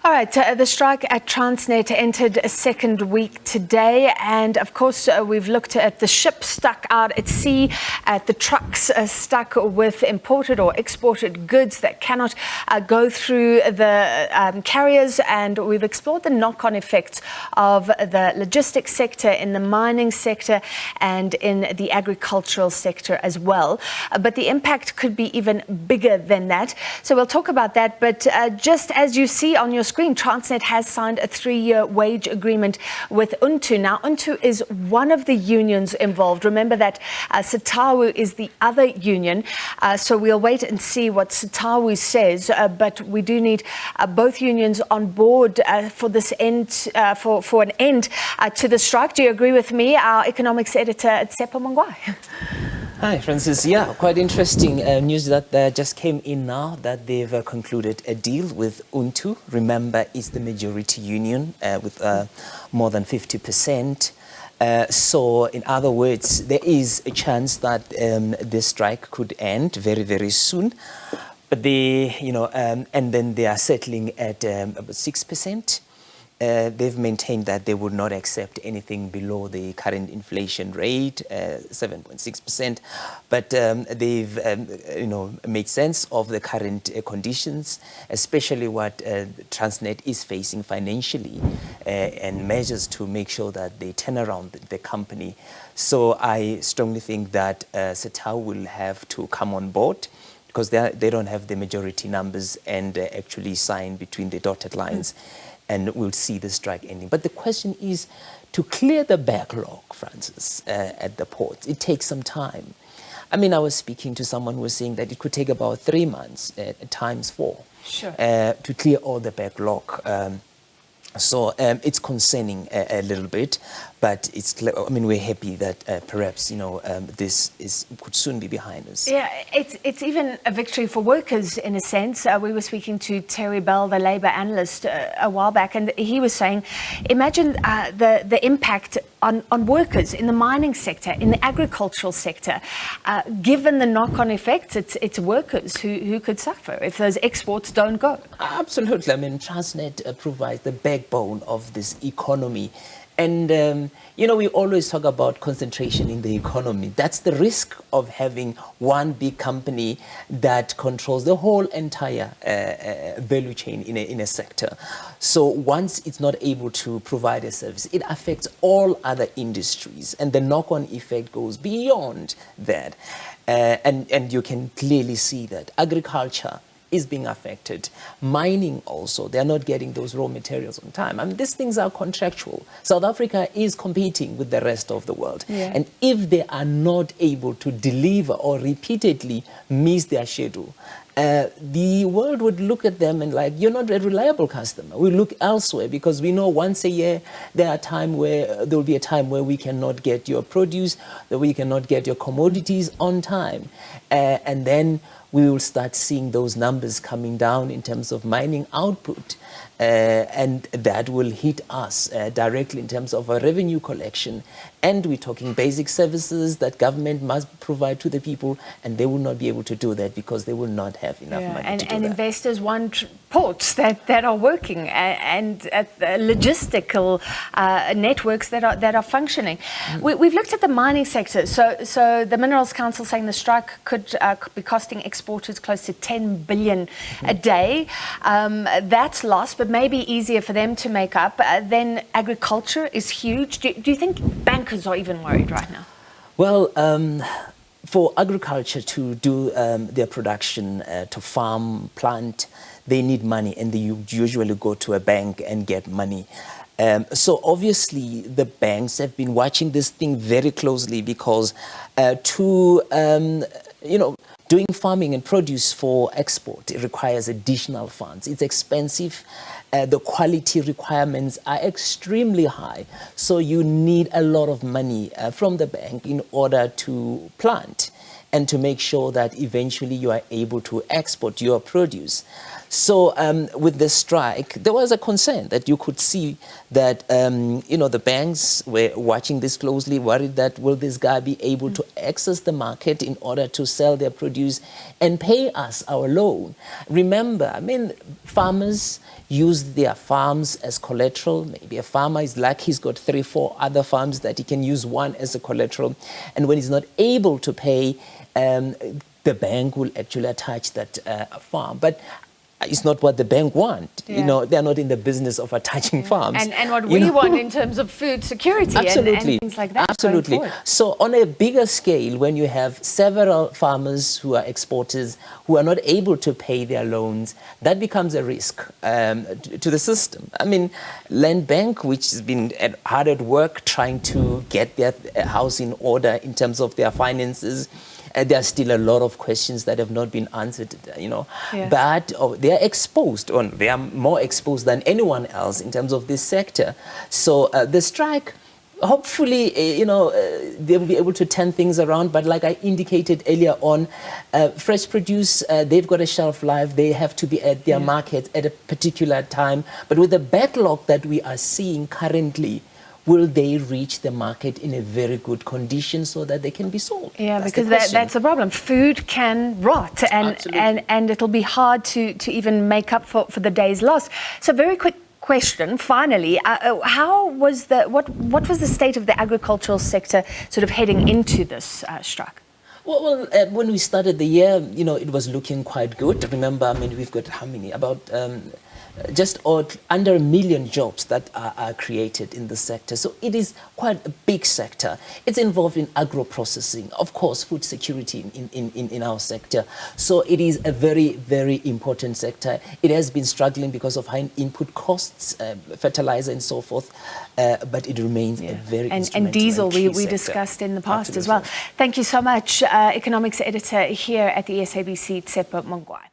All right, the strike at Transnet entered a second week today, and of course we've looked at the ships stuck out at sea, at the trucks stuck with imported or exported goods that cannot go through the carriers, and we've explored the knock-on effects of the logistics sector, in the mining sector and in the agricultural sector as well. But the impact could be even bigger than that. So we'll talk about that, but just as you see on your screen, Transnet has signed a 3-year wage agreement with UNTU. Now, UNTU is one of the unions involved. Remember that SATAWU is the other union. So we'll wait and see what SATAWU says. But we do need both unions on board for this end, for an end to the strike. Do you agree with me, our economics editor Tshepo Mongoai? Hi, Francis. Yeah, quite interesting news that just came in now, that they've concluded a deal with UNTU. Remember, it's the majority union with more than 50%. So, in other words, there is a chance that this strike could end very, very soon. But they, and then they are settling at about 6%. They've maintained that they would not accept anything below the current inflation rate, 7.6%. But they've, made sense of the current conditions, especially what Transnet is facing financially, and measures to make sure that they turn around the company. So I strongly think that SATAWU will have to come on board, because they don't have the majority numbers, and actually sign between the dotted lines. And we'll see the strike ending. But the question is, to clear the backlog, Francis, at the ports, it takes some time. I mean, I was speaking to someone who was saying that it could take about 3 months, times 4, sure, to clear all the backlog. So it's concerning a little bit, but we're happy that perhaps, this could soon be behind us. Yeah, it's even a victory for workers in a sense. We were speaking to Terry Bell, the Labour analyst, a while back, and he was saying, imagine the impact on workers in the mining sector, in the agricultural sector. Given the knock-on effects, it's workers who could suffer if those exports don't go. Absolutely. I mean, Transnet provides the backbone of this economy. And, we always talk about concentration in the economy. That's the risk of having one big company that controls the whole entire value chain in a sector. So once it's not able to provide a service, it affects all other industries. And the knock-on effect goes beyond that. And you can clearly see that agriculture is being affected. Mining also, they're not getting those raw materials on time. I mean, these things are contractual. South Africa is competing with the rest of the world. Yeah. And if they are not able to deliver or repeatedly miss their schedule, the world would look at them and like, you're not a reliable customer. We look elsewhere, because we know once a year there will be a time where we cannot get your produce, that we cannot get your commodities on time. And then we will start seeing those numbers coming down in terms of mining output. And that will hit us directly in terms of our revenue collection. And we're talking basic services that government must provide to the people, and they will not be able to do that because they will not have enough money to do that. And investors want ports that are working, and logistical networks that are functioning. We've looked at the mining sector. So the Minerals Council saying the strike could be costing exporters close to 10 billion a day. That's lost, but maybe easier for them to make up. Then agriculture is huge. Do you think bankers are even worried right now? Well, for agriculture to do their production, to farm, plant, they need money, and they usually go to a bank and get money. So obviously the banks have been watching this thing very closely, because doing farming and produce for export, it requires additional funds. It's expensive. The quality requirements are extremely high. So you need a lot of money from the bank in order to plant and to make sure that eventually you are able to export your produce. So with the strike, there was a concern that you could see that, the banks were watching this closely, worried that will this guy be able to access the market in order to sell their produce and pay us our loan. Remember, farmers use their farms as collateral. Maybe a farmer is lucky, he's got 3-4 other farms that he can use one as a collateral. And when he's not able to pay, the bank will actually attach that farm. But it's not what the bank want. Yeah. They're not in the business of attaching farms. And what we want in terms of food security absolutely. and things like that. Absolutely. So on a bigger scale, when you have several farmers who are exporters who are not able to pay their loans, that becomes a risk to the system. Land Bank, which has been hard at work trying to get their house in order in terms of their finances, there are still a lot of questions that have not been answered, But they are exposed, or they are more exposed than anyone else in terms of this sector. So the strike, hopefully, they'll be able to turn things around. But like I indicated earlier on, fresh produce, they've got a shelf life. They have to be at their market at a particular time. But with the backlog that we are seeing currently, will they reach the market in a very good condition so that they can be sold? Yeah, because that's the problem. Food can rot, and it'll be hard to even make up for the day's loss. So very quick question, finally, what was the state of the agricultural sector sort of heading into this strike? Well, when we started the year, it was looking quite good. Remember, we've got how many? About just under 1 million jobs that are created in the sector. So it is quite a big sector. It's involved in agro-processing, of course, food security in our sector. So it is a very, very important sector. It has been struggling because of high input costs, fertilizer and so forth, but it remains a very and diesel we sector. discussed in the past Absolutely. as well. Thank you so much, economics editor here at the SABC, Tshepo Mongoai.